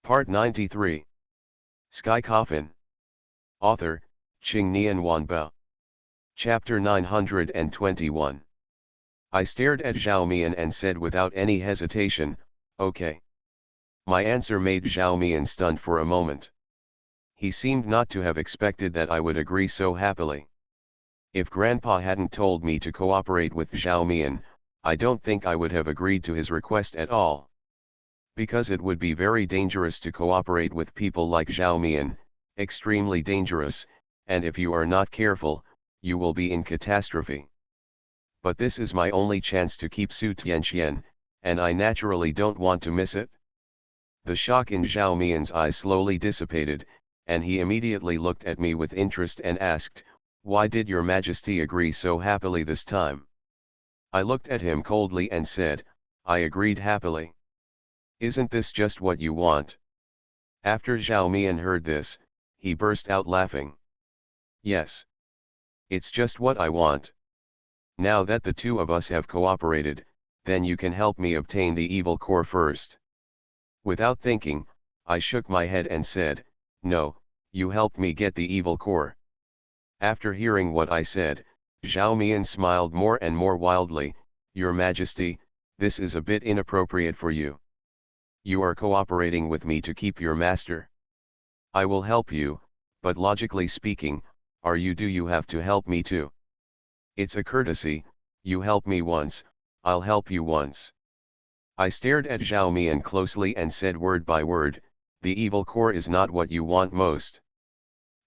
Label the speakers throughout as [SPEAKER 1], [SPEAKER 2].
[SPEAKER 1] Part 93. Sky Coffin. Author, Qingnian Wanbao. Chapter 921. I stared at Zhao Mian and said without any hesitation, okay. My answer made Zhao Mian stunned for a moment. He seemed not to have expected that I would agree so happily. If Grandpa hadn't told me to cooperate with Zhao Mian, I don't think I would have agreed to his request at all. Because it would be very dangerous to cooperate with people like Zhao Mian, extremely dangerous, and if you are not careful, you will be in catastrophe. But this is my only chance to keep Su Tianxian, and I naturally don't want to miss it. The shock in Zhao Mian's eyes slowly dissipated, and he immediately looked at me with interest and asked, "Why did your Majesty agree so happily this time?" I looked at him coldly and said, "I agreed happily. Isn't this just what you want?" After Zhao Mian heard this, he burst out laughing. "Yes. It's just what I want. Now that the two of us have cooperated, then you can help me obtain the evil core first." Without thinking, I shook my head and said, "No, you help me get the evil core." After hearing what I said, Zhao Mian smiled more and more wildly. "Your Majesty, this is a bit inappropriate for you. You are cooperating with me to keep your master. I will help you, but logically speaking, do you have to help me too? It's a courtesy, you help me once, I'll help you once." I stared at Zhao Mian closely and said word by word, "The evil core is not what you want most.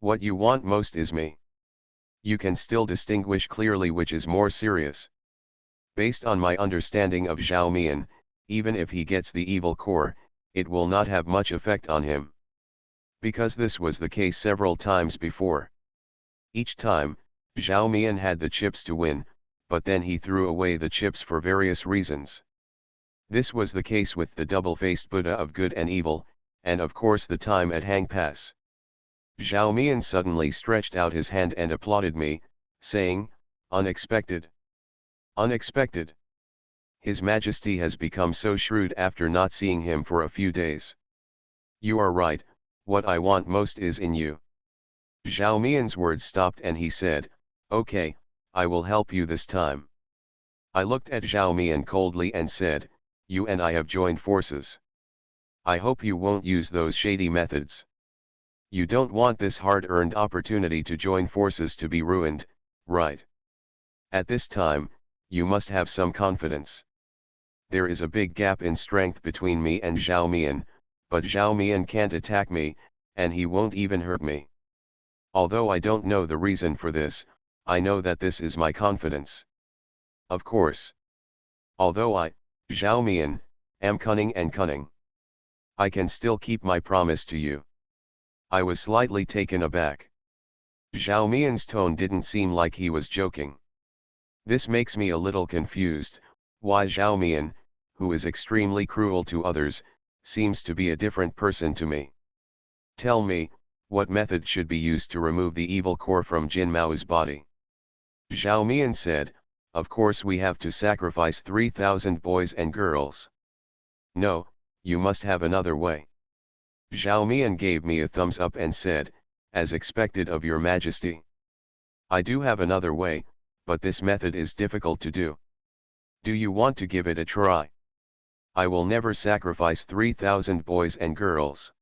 [SPEAKER 1] What you want most is me. You can still distinguish clearly which is more serious." Based on my understanding of Zhao Mian, even if he gets the evil core, it will not have much effect on him. Because this was the case several times before. Each time, Zhao Mian had the chips to win, but then he threw away the chips for various reasons. This was the case with the double-faced Buddha of good and evil, and of course the time at Hang Pass. Zhao Mian suddenly stretched out his hand and applauded me, saying, "Unexpected. Unexpected. His Majesty has become so shrewd after not seeing him for a few days. You are right, what I want most is in you." Zhao Mian's words stopped and he said, "Okay, I will help you this time." I looked at Zhao Mian coldly and said, "You and I have joined forces. I hope you won't use those shady methods. You don't want this hard-earned opportunity to join forces to be ruined, right? At this time, you must have some confidence. There is a big gap in strength between me and Zhao Mian, but Zhao Mian can't attack me, and he won't even hurt me. Although I don't know the reason for this, I know that this is my confidence. Of course. Although I, Zhao Mian, am cunning and cunning, I can still keep my promise to you." I was slightly taken aback. Zhao Mian's tone didn't seem like he was joking. This makes me a little confused. Why Zhao Mian, who is extremely cruel to others, seems to be a different person to me. Tell me, what method should be used to remove the evil core from Jin Mao's body? Zhao Mian said, "Of course we have to sacrifice 3,000 boys and girls." "No, you must have another way." Zhao Mian gave me a thumbs up and said, "As expected of your Majesty. I do have another way, but this method is difficult to do. Do you want to give it a try?" "I will never sacrifice 3,000 boys and girls.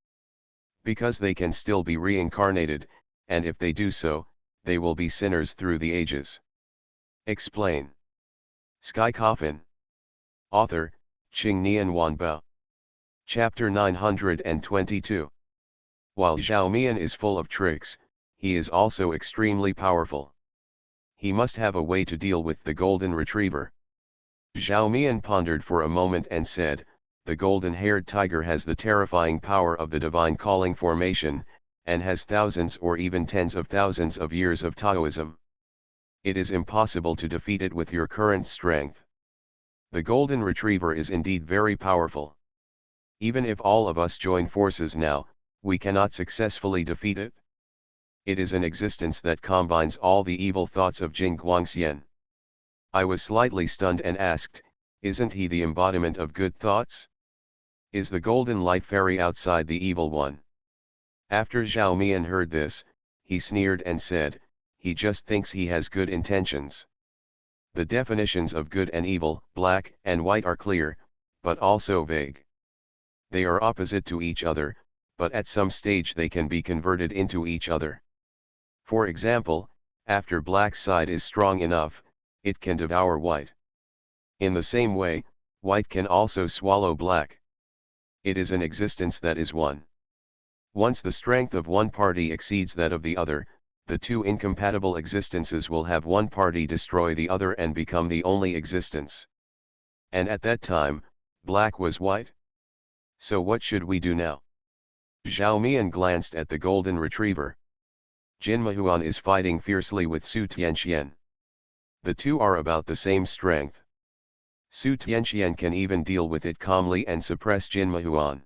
[SPEAKER 1] Because they can still be reincarnated, and if they do so, they will be sinners through the ages." Explain. Sky Coffin. Author, Qingnian Wanbao. Chapter 922. While Zhao Mian is full of tricks, he is also extremely powerful. He must have a way to deal with the golden retriever. Zhao Mian pondered for a moment and said, "The golden-haired tiger has the terrifying power of the divine calling formation, and has thousands or even tens of thousands of years of Taoism. It is impossible to defeat it with your current strength. The golden retriever is indeed very powerful. Even if all of us join forces now, we cannot successfully defeat it. It is an existence that combines all the evil thoughts of Jin Guangxian." I was slightly stunned and asked, "Isn't he the embodiment of good thoughts?" Is the golden light fairy outside the evil one? After Zhao Mian heard this, he sneered and said, he just thinks he has good intentions. The definitions of good and evil, black and white are clear, but also vague. They are opposite to each other, but at some stage they can be converted into each other. For example, after black's side is strong enough, it can devour white. In the same way, white can also swallow black. It is an existence that is one. Once the strength of one party exceeds that of the other, the two incompatible existences will have one party destroy the other and become the only existence. And at that time, black was white. So what should we do now? Zhao Mian glanced at the golden retriever. Jin Mahuan is fighting fiercely with Su Tianxian. The two are about the same strength. Su Tianxian can even deal with it calmly and suppress Jin Mahuan.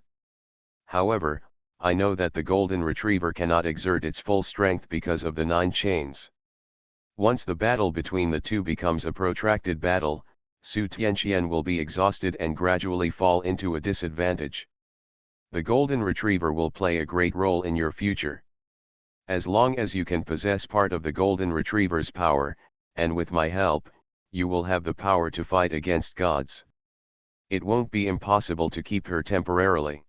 [SPEAKER 1] However, I know that the golden retriever cannot exert its full strength because of the 9 chains. Once the battle between the two becomes a protracted battle, Su Tianxian will be exhausted and gradually fall into a disadvantage. The golden retriever will play a great role in your future. As long as you can possess part of the golden retriever's power, and with my help, you will have the power to fight against gods. It won't be impossible to keep her temporarily.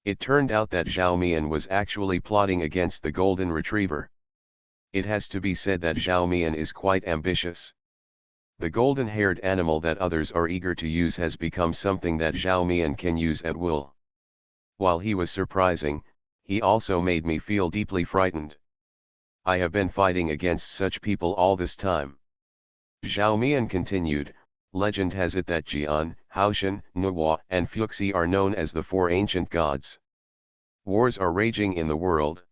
[SPEAKER 1] It turned out that Zhao Mian was actually plotting against the golden retriever. It has to be said that Zhao Mian is quite ambitious. The golden-haired animal that others are eager to use has become something that Zhao Mian can use at will. While he was surprising, he also made me feel deeply frightened. I have been fighting against such people all this time. Zhao Mian continued, legend has it that Jian, Haoshan, Nuwa and Fuxi are known as the 4 ancient gods. Wars are raging in the world.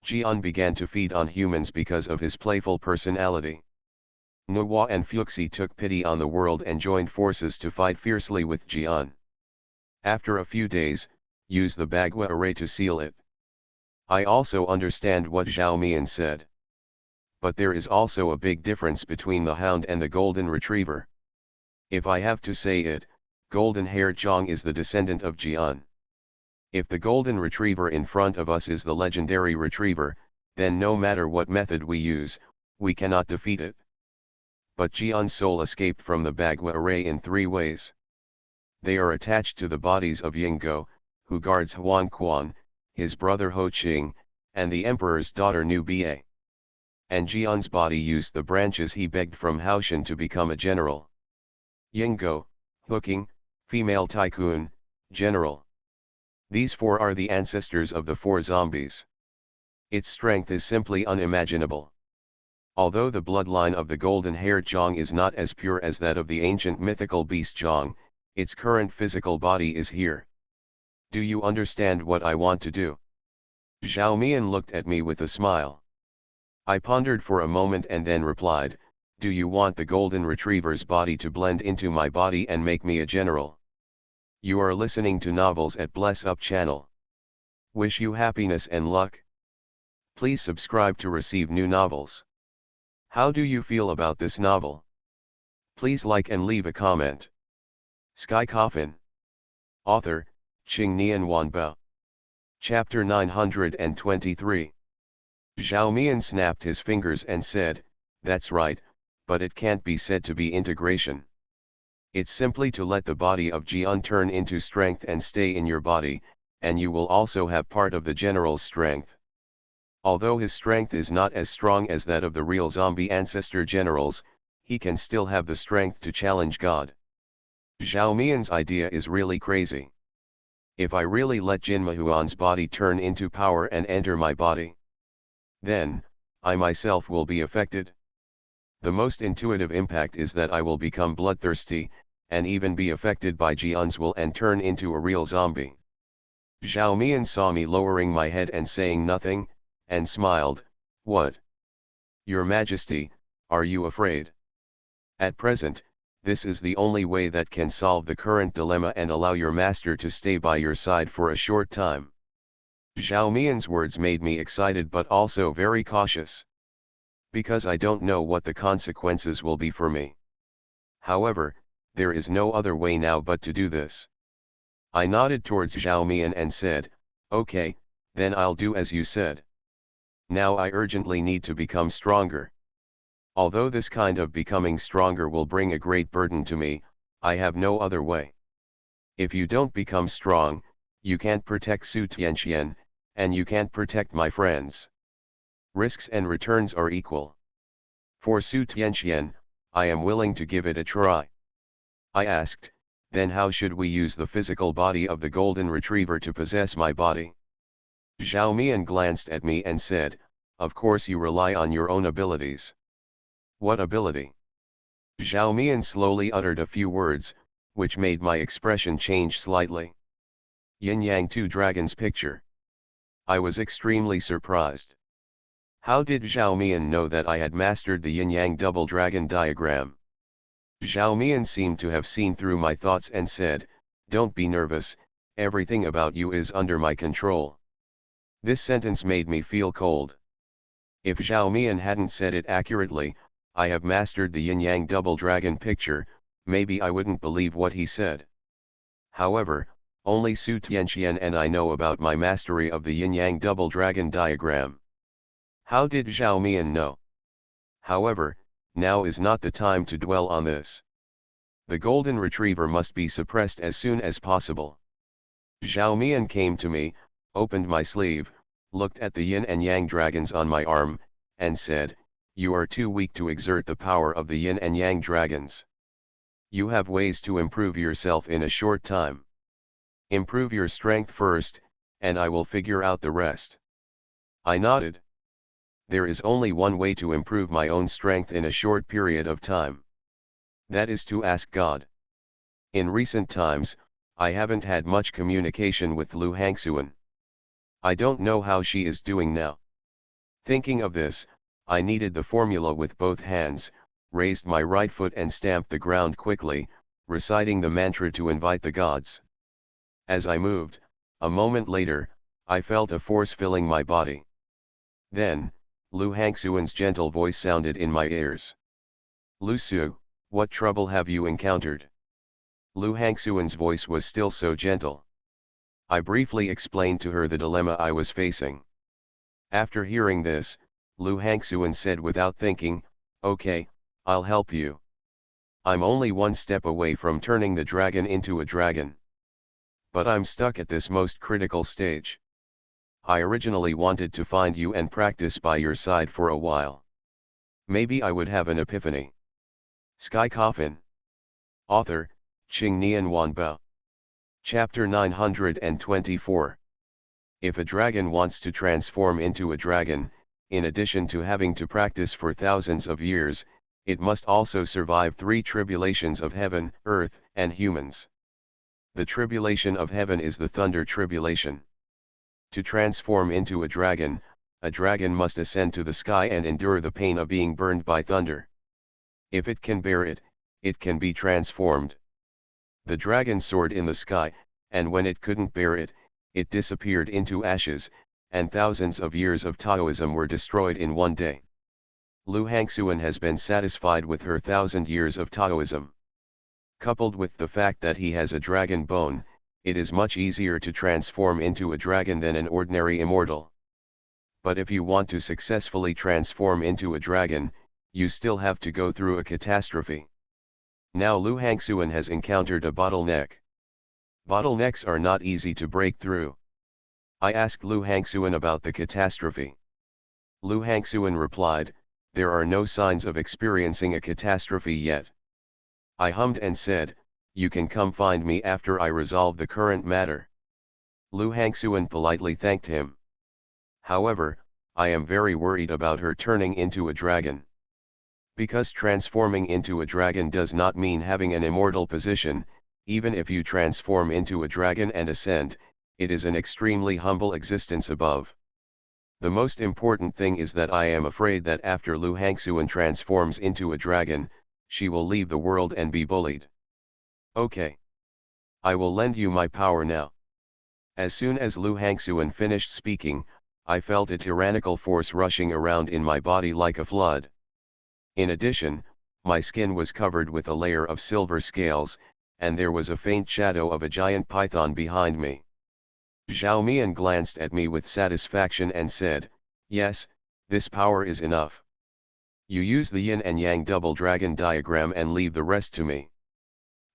[SPEAKER 1] Jian began to feed on humans because of his playful personality. Nuwa and Fuxi took pity on the world and joined forces to fight fiercely with Jian. After a few days, use the Bagua array to seal it. I also understand what Zhao Mian said. But there is also a big difference between the hound and the golden retriever. If I have to say it, golden-haired Zhang is the descendant of Jian. If the golden retriever in front of us is the legendary retriever, then no matter what method we use, we cannot defeat it. But Jian's soul escaped from the Bagua array in 3 ways. They are attached to the bodies of Yinggo, who guards Huan Quan, his brother Ho Qing, and the emperor's daughter Nu Bia. And Jian's body used the branches he begged from Haoshan to become a general. Yinggo, Hooking, female tycoon, general. These 4 are the ancestors of the 4 zombies. Its strength is simply unimaginable. Although the bloodline of the golden-haired Zhang is not as pure as that of the ancient mythical beast Zhang, its current physical body is here. Do you understand what I want to do? Zhao Mian looked at me with a smile. I pondered for a moment and then replied, do you want the golden retriever's body to blend into my body and make me a general? You are listening to Novels at Bless Up channel. Wish you happiness and luck. Please subscribe to receive new novels. How do you feel about this novel? Please like and leave a comment. Sky Coffin. Author, Qing Nian Wanbao. Chapter 923. Zhao Mian snapped his fingers and said, that's right, but it can't be said to be integration. It's simply to let the body of Jian turn into strength and stay in your body, and you will also have part of the general's strength. Although his strength is not as strong as that of the real zombie ancestor generals, he can still have the strength to challenge God. Zhao Mian's idea is really crazy. If I really let Jin Mahuan's body turn into power and enter my body, then, I myself will be affected. The most intuitive impact is that I will become bloodthirsty, and even be affected by Jian's will and turn into a real zombie. Zhao Mian saw me lowering my head and saying nothing, and smiled, what? Your Majesty, are you afraid? At present, this is the only way that can solve the current dilemma and allow your master to stay by your side for a short time. Zhao Mian's words made me excited but also very cautious. Because I don't know what the consequences will be for me. However, there is no other way now but to do this. I nodded towards Zhao Mian and said, okay, then I'll do as you said. Now I urgently need to become stronger. Although this kind of becoming stronger will bring a great burden to me, I have no other way. If you don't become strong, you can't protect Su Tianxian, and you can't protect my friends. Risks and returns are equal. For Su Tianxian, I am willing to give it a try. I asked, then how should we use the physical body of the golden retriever to possess my body? Zhao Mian glanced at me and said, of course you rely on your own abilities. What ability? Zhao Mian slowly uttered a few words, which made my expression change slightly. Yin Yang Two Dragons picture. I was extremely surprised. How did Zhao Mian know that I had mastered the Yin Yang double dragon diagram? Zhao Mian seemed to have seen through my thoughts and said, don't be nervous, everything about you is under my control. This sentence made me feel cold. If Zhao Mian hadn't said it accurately, I have mastered the Yin Yang double dragon picture, maybe I wouldn't believe what he said. However, only Su Tianxian and I know about my mastery of the Yin Yang double dragon diagram. How did Zhao Mian know? However, now is not the time to dwell on this. The golden retriever must be suppressed as soon as possible. Zhao Mian came to me, opened my sleeve, looked at the yin and yang dragons on my arm, and said, you are too weak to exert the power of the yin and yang dragons. You have ways to improve yourself in a short time. Improve your strength first, and I will figure out the rest. I nodded. There is only one way to improve my own strength in a short period of time. That is to ask God. In recent times, I haven't had much communication with Lu Hangxuan. I don't know how she is doing now. Thinking of this, I kneaded the formula with both hands, raised my right foot and stamped the ground quickly, reciting the mantra to invite the gods. As I moved, a moment later, I felt a force filling my body. Then, Lu Hangxuan's gentle voice sounded in my ears. Lu Su, what trouble have you encountered? Lu Hangxuan's voice was still so gentle. I briefly explained to her the dilemma I was facing. After hearing this, Lu Hangxuan said without thinking, okay, I'll help you. I'm only one step away from turning the dragon into a dragon. But I'm stuck at this most critical stage. I originally wanted to find you and practice by your side for a while. Maybe I would have an epiphany. Sky Coffin. Author, Qing Nian Wanbao. Chapter 924. If a dragon wants to transform into a dragon, in addition to having to practice for thousands of years, it must also survive 3 tribulations of heaven, earth, and humans. The tribulation of heaven is the thunder tribulation. To transform into a dragon must ascend to the sky and endure the pain of being burned by thunder. If it can bear it, it can be transformed. The dragon soared in the sky, and when it couldn't bear it, it disappeared into ashes, and thousands of years of Taoism were destroyed in one day. Lu Hangxuan has been satisfied with her 1,000 years of Taoism. Coupled with the fact that he has a dragon bone, it is much easier to transform into a dragon than an ordinary immortal. But if you want to successfully transform into a dragon, you still have to go through a catastrophe. Now Lu Hangxuan has encountered a bottleneck. Bottlenecks are not easy to break through. I asked Lu Hangxuan about the catastrophe. Lu Hangxuan replied, there are no signs of experiencing a catastrophe yet. I hummed and said, you can come find me after I resolve the current matter. Lu Hangxuan politely thanked him. However, I am very worried about her turning into a dragon. Because transforming into a dragon does not mean having an immortal position, even if you transform into a dragon and ascend, it is an extremely humble existence above. The most important thing is that I am afraid that after Lu Hangxuan transforms into a dragon, she will leave the world and be bullied. Okay. I will lend you my power now. As soon as Lu Hangxuan finished speaking, I felt a tyrannical force rushing around in my body like a flood. In addition, my skin was covered with a layer of silver scales, and there was a faint shadow of a giant python behind me. Zhao Mian glanced at me with satisfaction and said, "Yes, this power is enough. You use the yin and yang double dragon diagram and leave the rest to me."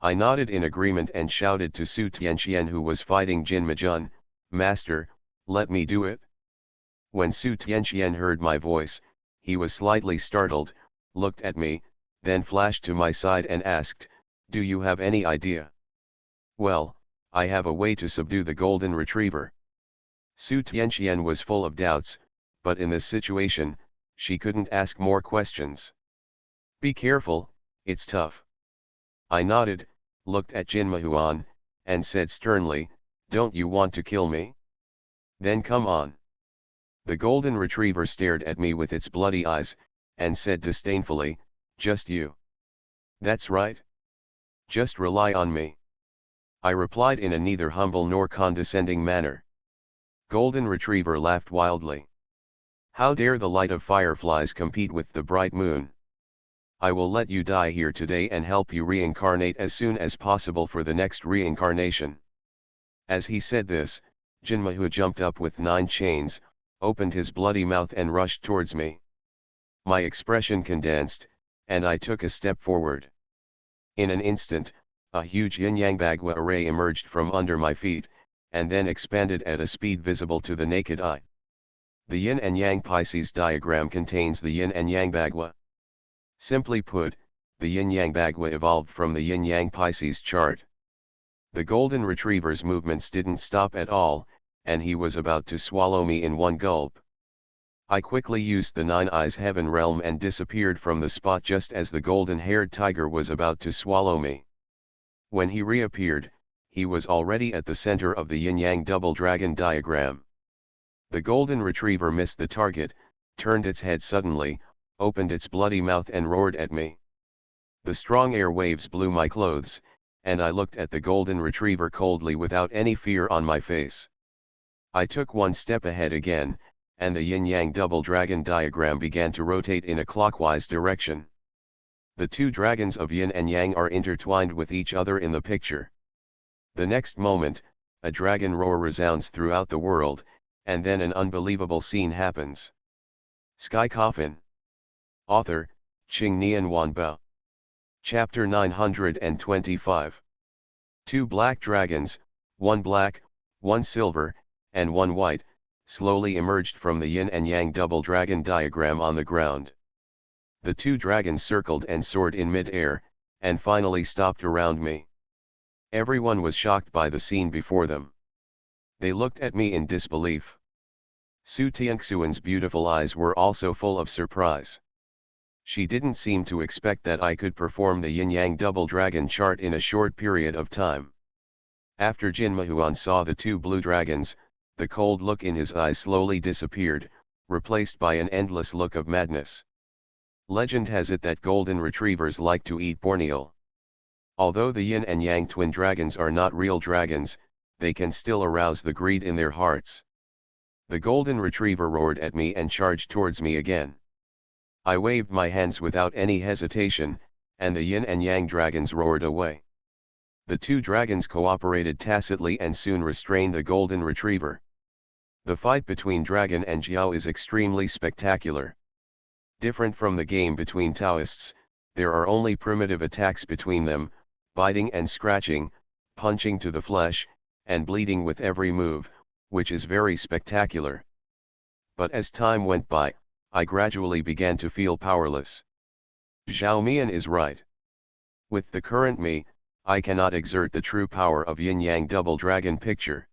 [SPEAKER 1] I nodded in agreement and shouted to Su Tianqian, who was fighting Jin Majun, "Master, let me do it." When Su Tianqian heard my voice, he was slightly startled, looked at me, then flashed to my side and asked, "Do you have any idea?" "Well, I have a way to subdue the golden retriever." Su Tianqian was full of doubts, but in this situation, she couldn't ask more questions. "Be careful, it's tough." I nodded, looked at Jin Mahuan, and said sternly, "Don't you want to kill me? Then come on." The golden retriever stared at me with its bloody eyes, and said disdainfully, "Just you?" "That's right. Just rely on me." I replied in a neither humble nor condescending manner. Golden retriever laughed wildly. "How dare the light of fireflies compete with the bright moon? I will let you die here today and help you reincarnate as soon as possible for the next reincarnation." As he said this, Jinmahu jumped up with 9 chains, opened his bloody mouth and rushed towards me. My expression condensed, and I took a step forward. In an instant, a huge yin-yang bagua array emerged from under my feet, and then expanded at a speed visible to the naked eye. The yin and yang Pisces diagram contains the yin and yang bagua. Simply put, the yin-yang bagua evolved from the yin-yang Pisces chart. The golden retriever's movements didn't stop at all, and he was about to swallow me in one gulp. I quickly used the 9 eyes heaven realm and disappeared from the spot just as the golden-haired tiger was about to swallow me. When he reappeared, he was already at the center of the yin-yang double dragon diagram. The golden retriever missed the target, turned its head suddenly, opened its bloody mouth and roared at me. The strong air waves blew my clothes, and I looked at the golden retriever coldly without any fear on my face. I took one step ahead again, and the yin-yang double dragon diagram began to rotate in a clockwise direction. The 2 dragons of yin and yang are intertwined with each other in the picture. The next moment, a dragon roar resounds throughout the world, and then an unbelievable scene happens. Sky Coffin. Author, Qing Nian Wanbao. Chapter 925. 2 black dragons, one black, one silver, and one white, slowly emerged from the yin and yang double dragon diagram on the ground. The 2 dragons circled and soared in mid-air, and finally stopped around me. Everyone was shocked by the scene before them. They looked at me in disbelief. Su Tianxuan's beautiful eyes were also full of surprise. She didn't seem to expect that I could perform the yin-yang double dragon chart in a short period of time. After Jin Mahuan saw the 2 blue dragons, the cold look in his eyes slowly disappeared, replaced by an endless look of madness. Legend has it that golden retrievers like to eat Borneal. Although the yin and yang twin dragons are not real dragons, they can still arouse the greed in their hearts. The golden retriever roared at me and charged towards me again. I waved my hands without any hesitation, and the yin and yang dragons roared away. The 2 dragons cooperated tacitly and soon restrained the golden retriever. The fight between Dragon and Jiao is extremely spectacular. Different from the game between Taoists, there are only primitive attacks between them, biting and scratching, punching to the flesh, and bleeding with every move, which is very spectacular. But as time went by, I gradually began to feel powerless. Zhao Mian is right. With the current me, I cannot exert the true power of yin-yang double dragon picture.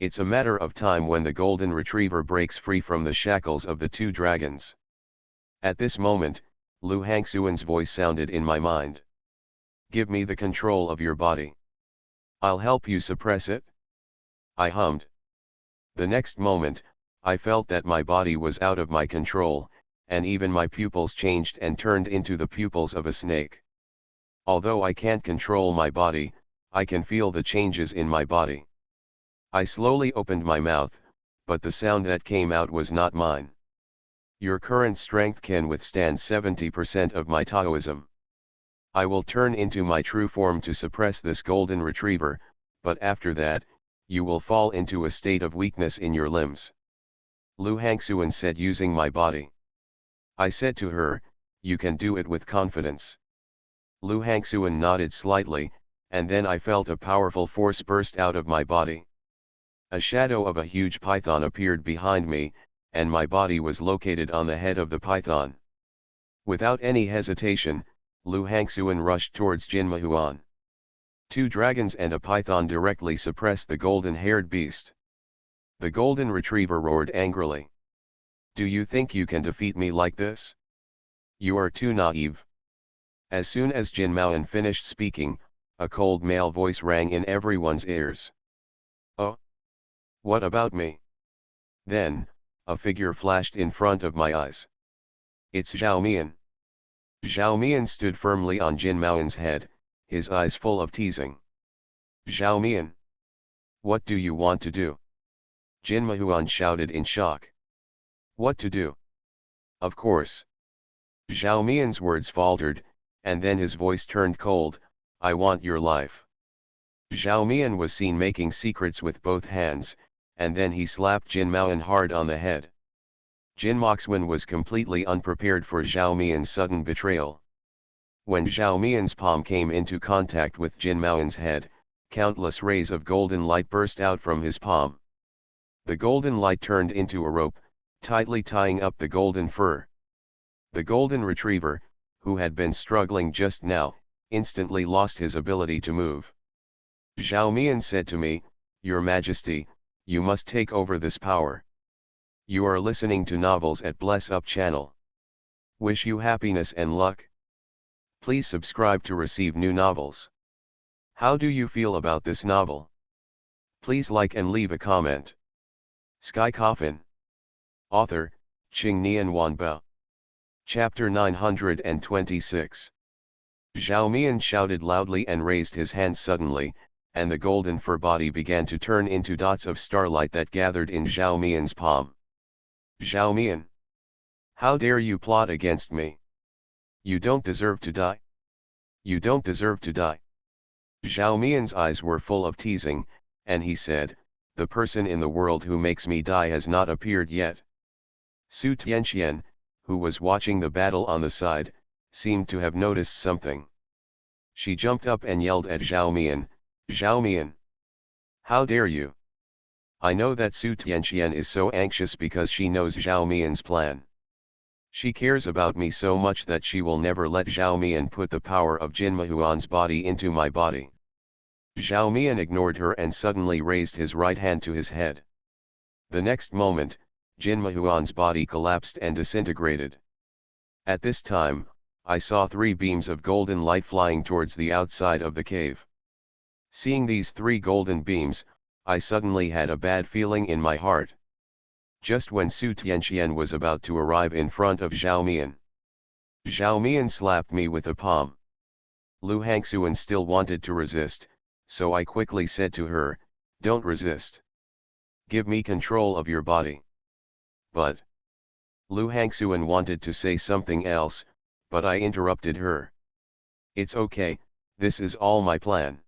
[SPEAKER 1] It's a matter of time when the golden retriever breaks free from the shackles of the 2 dragons. At this moment, Lu Hangxuan's voice sounded in my mind. "Give me the control of your body. I'll help you suppress it." I hummed. The next moment, I felt that my body was out of my control, and even my pupils changed and turned into the pupils of a snake. Although I can't control my body, I can feel the changes in my body. I slowly opened my mouth, but the sound that came out was not mine. "Your current strength can withstand 70% of my Taoism. I will turn into my true form to suppress this golden retriever, but after that, you will fall into a state of weakness in your limbs. Lu Hangxuan said, using my body. I said to her, you can do it with confidence. Lu Hangxuan nodded slightly, and then I felt a powerful force burst out of my body. A shadow of a huge python appeared behind me, and my body was located on the head of the python. Without any hesitation, Lu Hangxuan rushed towards Jin Mahuan. Two dragons and a python directly suppressed the golden-haired beast. The golden retriever roared angrily. Do you think you can defeat me like this? You are too naive. As soon as Jin Mahuan finished speaking, a cold male voice rang in everyone's ears. Oh? What about me? Then, a figure flashed in front of my eyes. It's Zhao Mian. Zhao Mian stood firmly on Jin Maoan's head, his eyes full of teasing. Zhao Mian! What do you want to do? Jin Mahuan shouted in shock. What to do? Of course. Zhao Mian's words faltered, and then his voice turned cold. I want your life. Zhao Mian was seen making secrets with both hands, and then he slapped Jin Maoan hard on the head. Jin Moxwan was completely unprepared for Zhao Mian's sudden betrayal. When Zhao Mian's palm came into contact with Jin Maoan's head, countless rays of golden light burst out from his palm. The golden light turned into a rope, tightly tying up the golden fur. The golden retriever, who had been struggling just now, instantly lost his ability to move. Zhao Mian said to me, Your Majesty, you must take over this power. You are listening to novels at Bless Up channel. Wish you happiness and luck. Please subscribe to receive new novels. How do you feel about this novel? Please like and leave a comment. Sky Coffin. Author, Qing Nian Wanbao. Chapter 926. Zhao Mian shouted loudly and raised his hands suddenly, and the golden fur body began to turn into dots of starlight that gathered in Zhao Mian's palm. Zhao Mian! How dare you plot against me? You don't deserve to die. You don't deserve to die. Zhao Mian's eyes were full of teasing, and he said, The person in the world who makes me die has not appeared yet. Su Tianxian, who was watching the battle on the side, seemed to have noticed something. She jumped up and yelled at Zhao Mian, Zhao Mian! How dare you? I know that Su Tianxian is so anxious because she knows Zhao Mian's plan. She cares about me so much that she will never let Zhao Mian put the power of Jin Mahuan's body into my body. Zhao Mian ignored her and suddenly raised his right hand to his head. The next moment, Jin Mahuan's body collapsed and disintegrated. At this time, I saw 3 beams of golden light flying towards the outside of the cave. Seeing these 3 golden beams, I suddenly had a bad feeling in my heart. Just when Su Tianxian was about to arrive in front of Zhao Mian. Zhao Mian slapped me with a palm. Lu Hangxuan still wanted to resist, so I quickly said to her, Don't resist. Give me control of your body. But Lu Hangxuan wanted to say something else, but I interrupted her. It's okay, this is all my plan.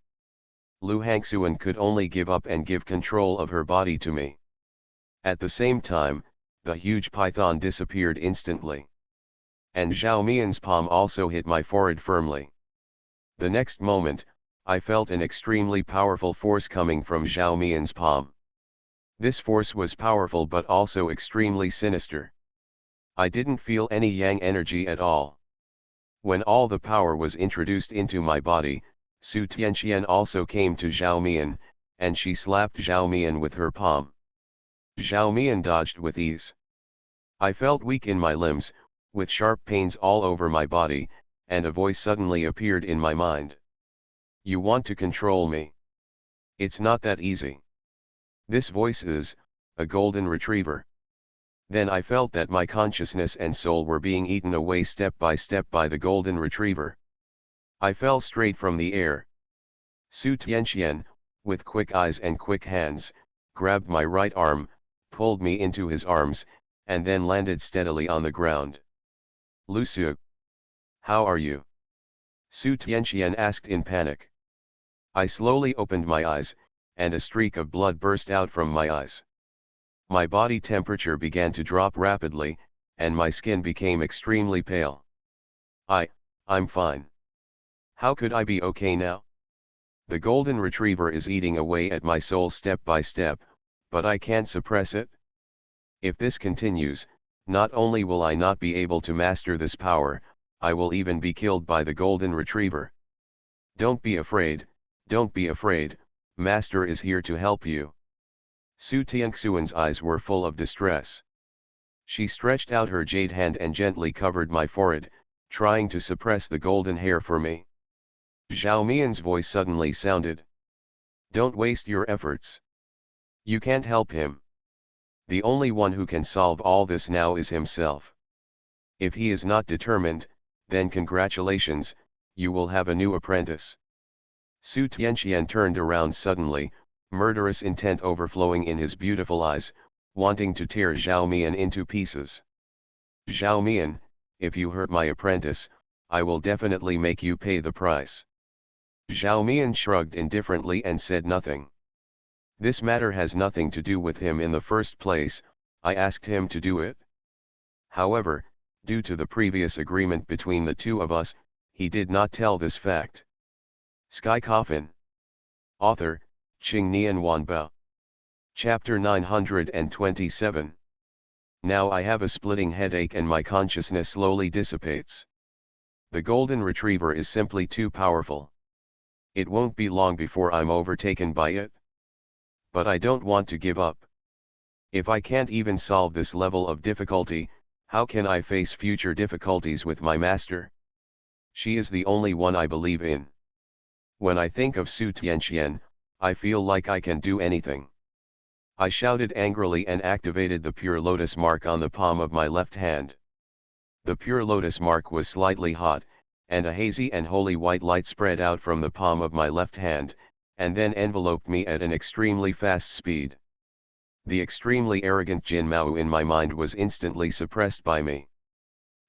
[SPEAKER 1] Lu Hangxuan could only give up and give control of her body to me. At the same time, the huge python disappeared instantly. And Zhao Mian's palm also hit my forehead firmly. The next moment, I felt an extremely powerful force coming from Zhao Mian's palm. This force was powerful but also extremely sinister. I didn't feel any yang energy at all. When all the power was introduced into my body, Su Tianxian also came to Zhao Mian, and she slapped Zhao Mian with her palm. Zhao Mian dodged with ease. I felt weak in my limbs, with sharp pains all over my body, and a voice suddenly appeared in my mind. You want to control me? It's not that easy. This voice is a golden retriever. Then I felt that my consciousness and soul were being eaten away step by the golden retriever. I fell straight from the air. Su Tianxian, with quick eyes and quick hands, grabbed my right arm, pulled me into his arms, and then landed steadily on the ground. Lu Su, how are you? Su Tianqian asked in panic. I slowly opened my eyes, and a streak of blood burst out from my eyes. My body temperature began to drop rapidly, and my skin became extremely pale. I'm fine. How could I be okay now? The golden retriever is eating away at my soul step by step, but I can't suppress it. If this continues, not only will I not be able to master this power, I will even be killed by the golden retriever. Don't be afraid, Master is here to help you. Su Tianxuan's eyes were full of distress. She stretched out her jade hand and gently covered my forehead, trying to suppress the golden hair for me. Zhao Mian's voice suddenly sounded. Don't waste your efforts. You can't help him. The only one who can solve all this now is himself. If he is not determined, then congratulations, you will have a new apprentice. Su Tianqian turned around suddenly, murderous intent overflowing in his beautiful eyes, wanting to tear Zhao Mian into pieces. Zhao Mian, if you hurt my apprentice, I will definitely make you pay the price. Zhao Mian shrugged indifferently and said nothing. This matter has nothing to do with him in the first place, I asked him to do it. However, due to the previous agreement between the two of us, he did not tell this fact. Sky Coffin. Author, Qing Nian Wanbao. Chapter 927. Now I have a splitting headache and my consciousness slowly dissipates. The golden retriever is simply too powerful. It won't be long before I'm overtaken by it. But I don't want to give up. If I can't even solve this level of difficulty, how can I face future difficulties with my master? She is the only one I believe in. When I think of Su Tianqian, I feel like I can do anything. I shouted angrily and activated the pure lotus mark on the palm of my left hand. The pure lotus mark was slightly hot, and a hazy and holy white light spread out from the palm of my left hand, and then enveloped me at an extremely fast speed. The extremely arrogant Jin Mao in my mind was instantly suppressed by me.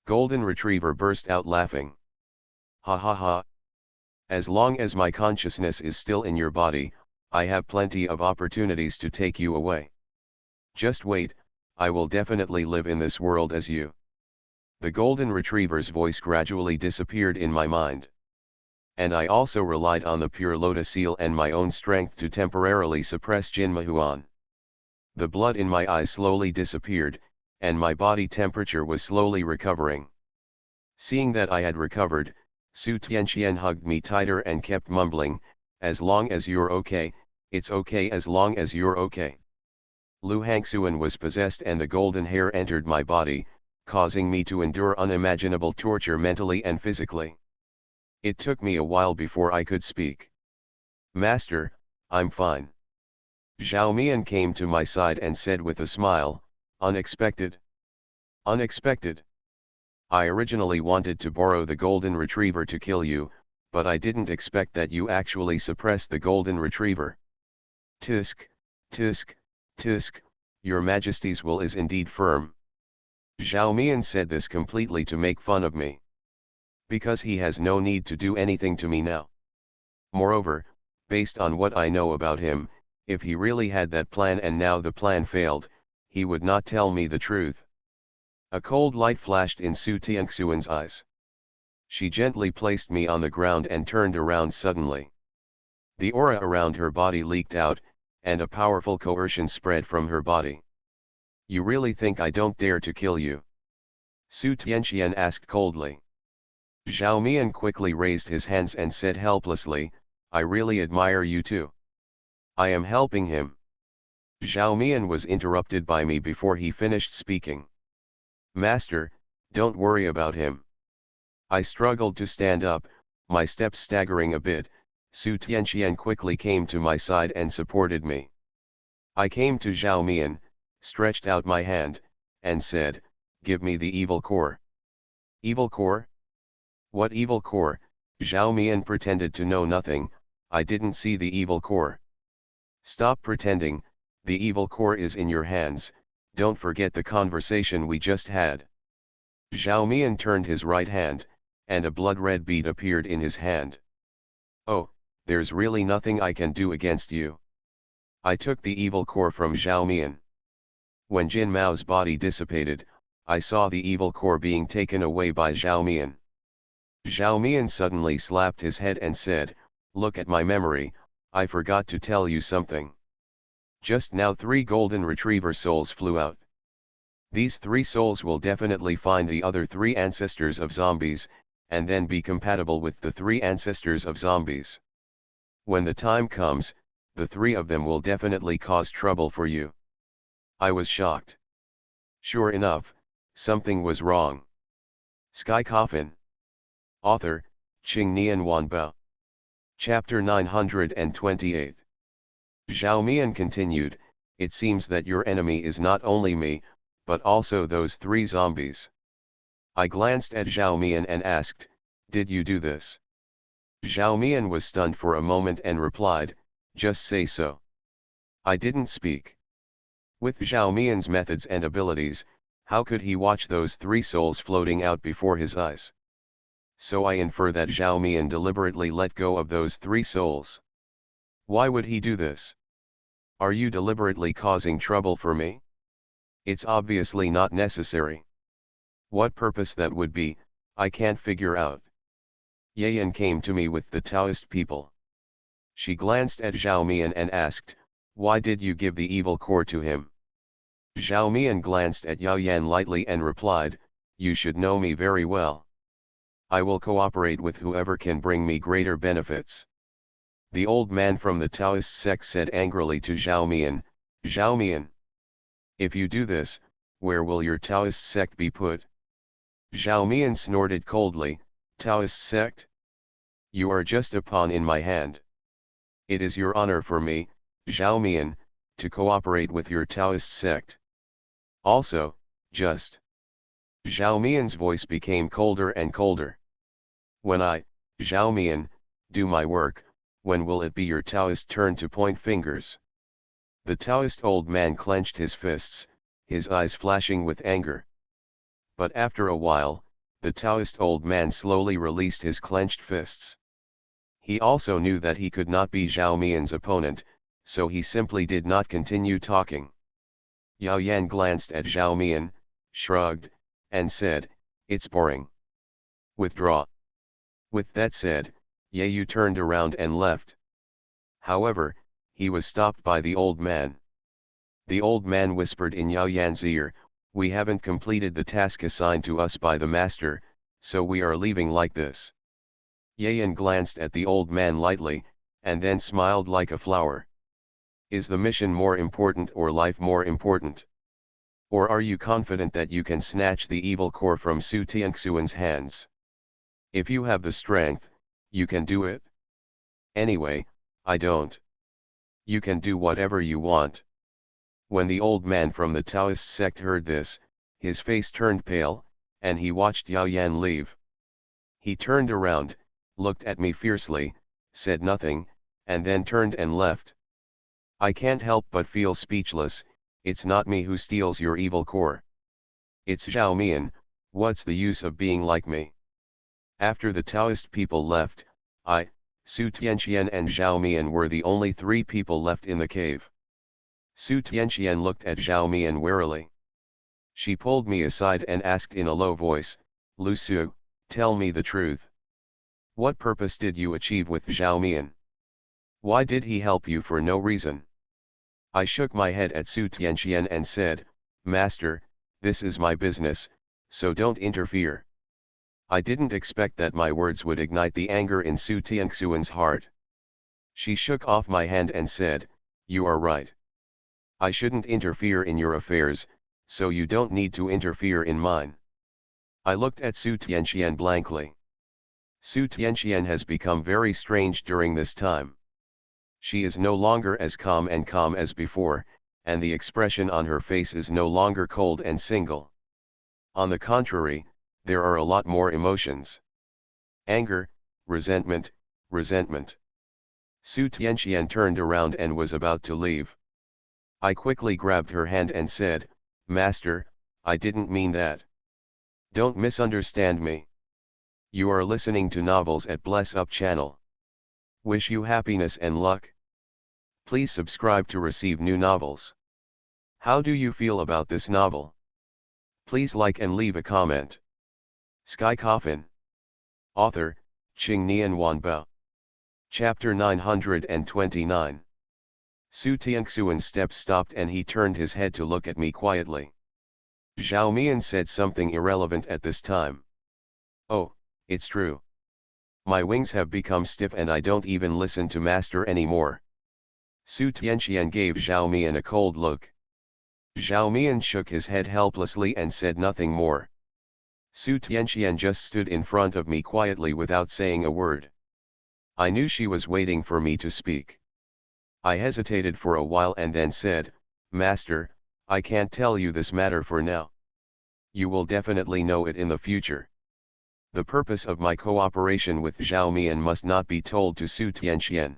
[SPEAKER 1] Golden Retriever burst out laughing. Ha ha ha. As long as my consciousness is still in your body, I have plenty of opportunities to take you away. Just wait, I will definitely live in this world as you. The Golden Retriever's voice gradually disappeared in my mind. And I also relied on the pure lotus seal and my own strength to temporarily suppress Jin Mahuan. The blood in my eyes slowly disappeared, and my body temperature was slowly recovering. Seeing that I had recovered, Su Tianqian hugged me tighter and kept mumbling, as long as you're okay, it's okay as long as you're okay. Lu Hangxuan was possessed and the golden hair entered my body, causing me to endure unimaginable torture mentally and physically. It took me a while before I could speak. Master, I'm fine. Zhao Mian came to my side and said with a smile, unexpected. Unexpected. I originally wanted to borrow the golden retriever to kill you, but I didn't expect that you actually suppressed the golden retriever. Tisk, tisk, tisk, your majesty's will is indeed firm. Zhao Mian said this completely to make fun of me. Because he has no need to do anything to me now. Moreover, based on what I know about him, if he really had that plan and now the plan failed, he would not tell me the truth. A cold light flashed in Su Tianxuan's eyes. She gently placed me on the ground and turned around suddenly. The aura around her body leaked out, and a powerful coercion spread from her body. You really think I don't dare to kill you? Su Tianqian asked coldly. Zhao Mian quickly raised his hands and said helplessly, I really admire you too. I am helping him. Zhao Mian was interrupted by me before he finished speaking. Master, don't worry about him. I struggled to stand up, my steps staggering a bit. Su Tianqian quickly came to my side and supported me. I came to Zhao Mian, stretched out my hand, and said, give me the evil core. Evil core? What evil core? Zhao Mian pretended to know nothing, I didn't see the evil core. Stop pretending, the evil core is in your hands, don't forget the conversation we just had. Zhao Mian turned his right hand, and a blood-red bead appeared in his hand. "Oh, there's really nothing I can do against you." I took the evil core from Zhao Mian. When Jin Mao's body dissipated, I saw the evil core being taken away by Zhao Mian. Zhao Mian suddenly slapped his head and said, "Look at my memory, I forgot to tell you something. Just now 3 golden retriever souls flew out. These 3 souls will definitely find the other 3 ancestors of zombies, and then be compatible with the 3 ancestors of zombies. When the time comes, the 3 of them will definitely cause trouble for you." I was shocked. Sure enough, something was wrong. Sky Coffin. Author, Qing Nian Wanbao. Chapter 928. Zhao Mian continued, "It seems that your enemy is not only me, but also those 3 zombies." I glanced at Zhao Mian and asked, "Did you do this?" Zhao Mian was stunned for a moment and replied, "Just say so." I didn't speak. With Zhao Mian's methods and abilities, how could he watch those 3 souls floating out before his eyes? So I infer that Zhao Mian deliberately let go of those 3 souls. Why would he do this? Are you deliberately causing trouble for me? It's obviously not necessary. What purpose that would be, I can't figure out. Yayan came to me with the Taoist people. She glanced at Zhao Mian and asked, "Why did you give the evil core to him?" Zhao Mian glanced at Yao Yan lightly and replied, "You should know me very well. I will cooperate with whoever can bring me greater benefits." The old man from the Taoist sect said angrily to Zhao Mian, "Zhao Mian, if you do this, where will your Taoist sect be put?" Zhao Mian snorted coldly, "Taoist sect? You are just a pawn in my hand. It is your honor for me, Zhao Mian, to cooperate with your Taoist sect. Also, just." Zhao Mian's voice became colder and colder. "When I, Zhao Mian, do my work, when will it be your Taoist turn to point fingers?" The Taoist old man clenched his fists, his eyes flashing with anger. But after a while, the Taoist old man slowly released his clenched fists. He also knew that he could not be Zhao Mian's opponent, so he simply did not continue talking. Yao Yan glanced at Zhao Mian, shrugged, and said, "It's boring. Withdraw." With that said, Ye Yu turned around and left. However, he was stopped by the old man. The old man whispered in Yao Yan's ear, "We haven't completed the task assigned to us by the master, so we are leaving like this." Ye Yan glanced at the old man lightly, and then smiled like a flower. "Is the mission more important or life more important? Or are you confident that you can snatch the evil core from Su Tianxuan's hands? If you have the strength, you can do it. Anyway, I don't. You can do whatever you want." When the old man from the Taoist sect heard this, his face turned pale, and he watched Yao Yan leave. He turned around, looked at me fiercely, said nothing, and then turned and left. I can't help but feel speechless. It's not me who steals your evil core. It's Zhao Mian. What's the use of being like me? After the Taoist people left, I, Su Tianxian and Zhao Mian were the only 3 people left in the cave. Su Tianxian looked at Zhao Mian warily. She pulled me aside and asked in a low voice, "Lu Su, tell me the truth. What purpose did you achieve with Zhao Mian? Why did he help you for no reason?" I shook my head at Su Tianxian and said, "Master, this is my business, so don't interfere." I didn't expect that my words would ignite the anger in Su Tianxuan's heart. She shook off my hand and said, "You are right. I shouldn't interfere in your affairs, so you don't need to interfere in mine." I looked at Su Tianxian blankly. Su Tianxian has become very strange during this time. She is no longer as calm as before, and the expression on her face is no longer cold and single. On the contrary, there are a lot more emotions. Anger, resentment. Su Tianxian turned around and was about to leave. I quickly grabbed her hand and said, "Master, I didn't mean that. Don't misunderstand me. You are listening to Novels at Bless Up channel. Wish you happiness and luck. Please subscribe to receive new novels. How do you feel about this novel? Please like and leave a comment. Sky Coffin. Author, Ching Nian Wanba. Chapter 929. Su Tianxuan's steps stopped and he turned his head to look at me quietly. Zhao Mian said something irrelevant at this time. Oh, it's true. My wings have become stiff and I don't even listen to master anymore. Su Tianxian gave Zhao Mian a cold look. Zhao Mian shook his head helplessly and said nothing more. Su Tianxian just stood in front of me quietly without saying a word. I knew she was waiting for me to speak. I hesitated for a while and then said, Master, I can't tell you this matter for now. You will definitely know it in the future. The purpose of my cooperation with Zhao Mian must not be told to Su Tianxian.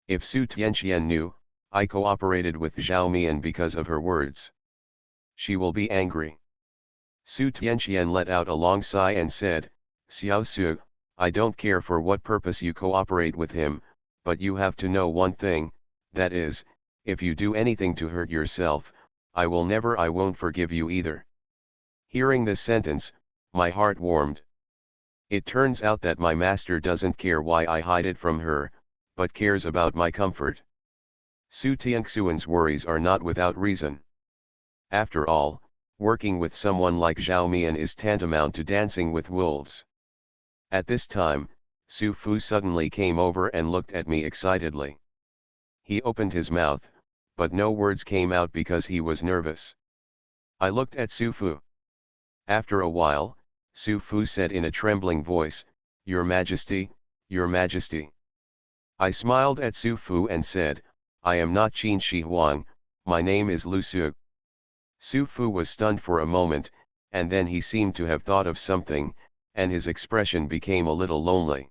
[SPEAKER 1] If Su Tianxian knew, I cooperated with Zhao Mian because of her words, she will be angry. Su Tianxian let out a long sigh and said, Xiao Su, I don't care for what purpose you cooperate with him, but you have to know one thing, that is, if you do anything to hurt yourself, I won't forgive you either. Hearing this sentence, my heart warmed. It turns out that my master doesn't care why I hide it from her, but cares about my comfort. Su Tianxuan's worries are not without reason. After all, working with someone like Zhao Mian is tantamount to dancing with wolves. At this time, Su Fu suddenly came over and looked at me excitedly. He opened his mouth, but no words came out because he was nervous. I looked at Su Fu. After a while, Su Fu said in a trembling voice, Your Majesty, Your Majesty. I smiled at Su Fu and said, I am not Qin Shi Huang, my name is Lu Su. Su Fu was stunned for a moment, and then he seemed to have thought of something, and his expression became a little lonely.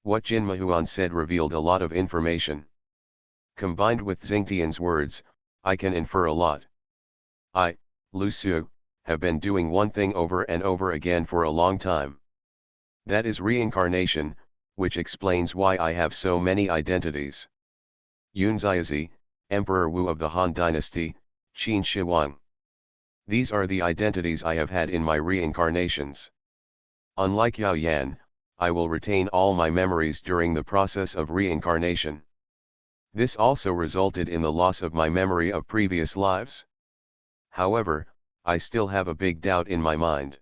[SPEAKER 1] What Jin Mahuan said revealed a lot of information. Combined with Xingtian's words, I can infer a lot. I, Lu Su, have been doing one thing over and over again for a long time. That is reincarnation, which explains why I have so many identities. Yunxiazi, Emperor Wu of the Han Dynasty, Qin Shi Huang. These are the identities I have had in my reincarnations. Unlike Yao Yan, I will retain all my memories during the process of reincarnation. This also resulted in the loss of my memory of previous lives. However, I still have a big doubt in my mind.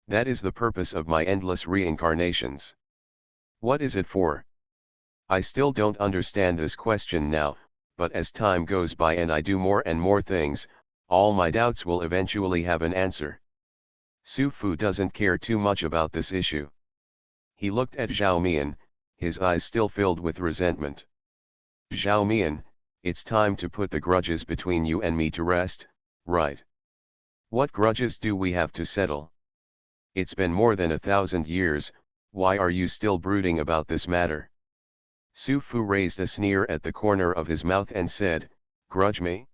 [SPEAKER 1] That is the purpose of my endless reincarnations. What is it for? I still don't understand this question now, but as time goes by and I do more and more things, all my doubts will eventually have an answer. Su Fu doesn't care too much about this issue. He looked at Zhao Mian, his eyes still filled with resentment. Zhao Mian, it's time to put the grudges between you and me to rest, right? What grudges do we have to settle? It's been more than 1,000 years, why are you still brooding about this matter? Su Fu raised a sneer at the corner of his mouth and said, Grudge me?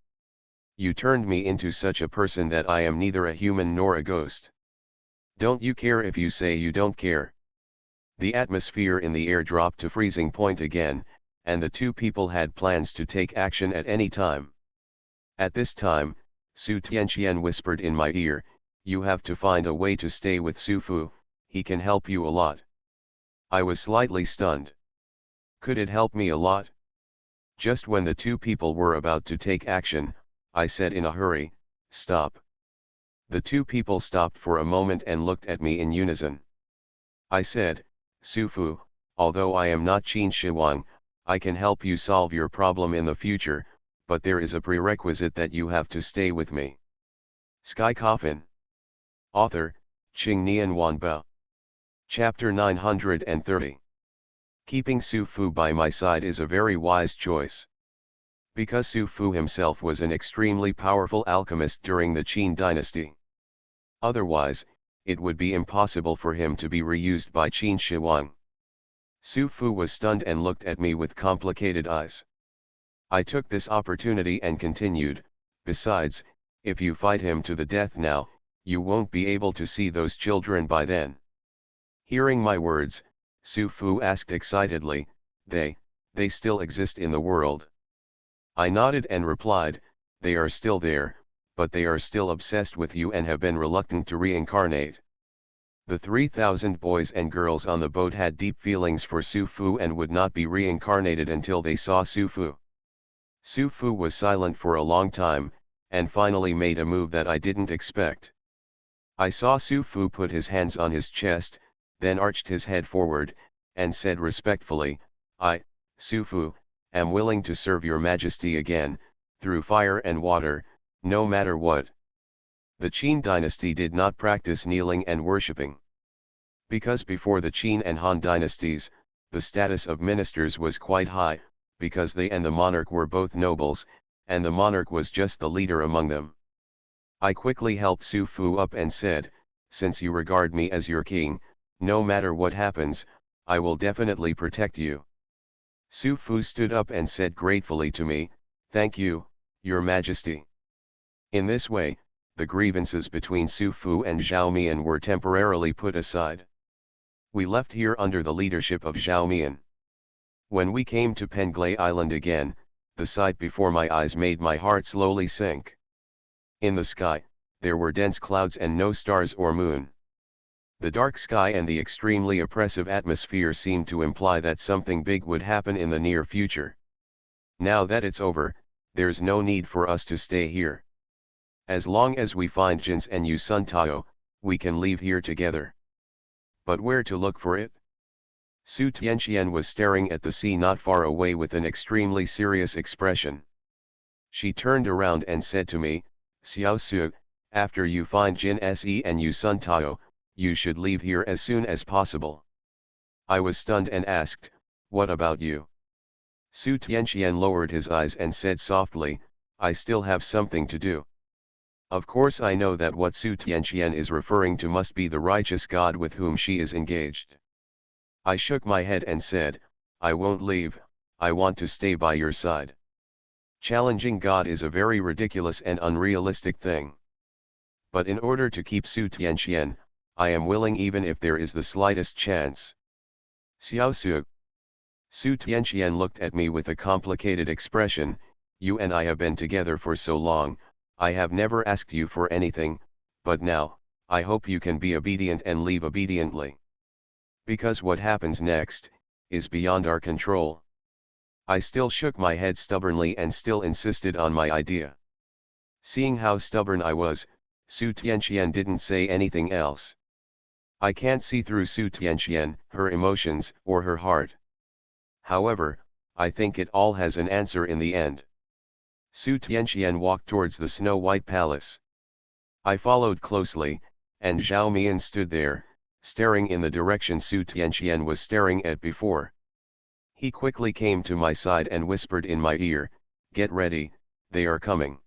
[SPEAKER 1] You turned me into such a person that I am neither a human nor a ghost. Don't you care if you say you don't care? The atmosphere in the air dropped to freezing point again, and the two people had plans to take action at any time. At this time, Su Tianxian whispered in my ear, You have to find a way to stay with Su Fu, he can help you a lot. I was slightly stunned. Could it help me a lot? Just when the two people were about to take action, I said in a hurry, Stop. The two people stopped for a moment and looked at me in unison. I said, Su Fu, although I am not Qin Shi Huang, I can help you solve your problem in the future, but there is a prerequisite that you have to stay with me. Sky Coffin. Author, Ching Nian Wanba. Chapter 930. Keeping Su Fu by my side is a very wise choice. Because Su Fu himself was an extremely powerful alchemist during the Qin dynasty. Otherwise, it would be impossible for him to be reused by Qin Shi Huang. Su Fu was stunned and looked at me with complicated eyes. I took this opportunity and continued, Besides, if you fight him to the death now, you won't be able to see those children by then. Hearing my words, Su Fu asked excitedly, they still exist in the world? I nodded and replied, they are still there, but they are still obsessed with you and have been reluctant to reincarnate. The 3,000 boys and girls on the boat had deep feelings for Su Fu and would not be reincarnated until they saw Su Fu. Su Fu was silent for a long time, and finally made a move that I didn't expect. I saw Su Fu put his hands on his chest, then arched his head forward, and said respectfully, I, Su Fu, am willing to serve your majesty again, through fire and water, no matter what. The Qin dynasty did not practice kneeling and worshipping. Because before the Qin and Han dynasties, the status of ministers was quite high, because they and the monarch were both nobles, and the monarch was just the leader among them. I quickly helped Su Fu up and said, since you regard me as your king, no matter what happens, I will definitely protect you. Su Fu stood up and said gratefully to me, thank you, your majesty. In this way, the grievances between Su Fu and Zhao Mian were temporarily put aside. We left here under the leadership of Zhao Mian. When we came to Penglai Island again, the sight before my eyes made my heart slowly sink. In the sky, there were dense clouds and no stars or moon. The dark sky and the extremely oppressive atmosphere seemed to imply that something big would happen in the near future. Now that it's over, there's no need for us to stay here. As long as we find Jins and Yu Sun Tao, we can leave here together. But where to look for it? Su Tianqian was staring at the sea not far away with an extremely serious expression. She turned around and said to me, Xiao Su, after you find Jin Se and Yu Sun Tao, you should leave here as soon as possible. I was stunned and asked, what about you? Su Tianqian lowered his eyes and said softly, I still have something to do. Of course I know that what Su Tianqian is referring to must be the righteous God with whom she is engaged. I shook my head and said, I won't leave, I want to stay by your side. Challenging God is a very ridiculous and unrealistic thing. But in order to keep Su Tianqian, I am willing even if there is the slightest chance. Xiao Su. Su Tianqian looked at me with a complicated expression, you and I have been together for so long, I have never asked you for anything, but now, I hope you can be obedient and leave obediently. Because what happens next, is beyond our control. I still shook my head stubbornly and still insisted on my idea. Seeing how stubborn I was, Su Tianqian didn't say anything else. I can't see through Su Tianqian, her emotions, or her heart. However, I think it all has an answer in the end. Su Tianqian walked towards the snow-white palace. I followed closely, and Zhao Mian stood there, staring in the direction Su Tianqian was staring at before. He quickly came to my side and whispered in my ear, get ready, they are coming.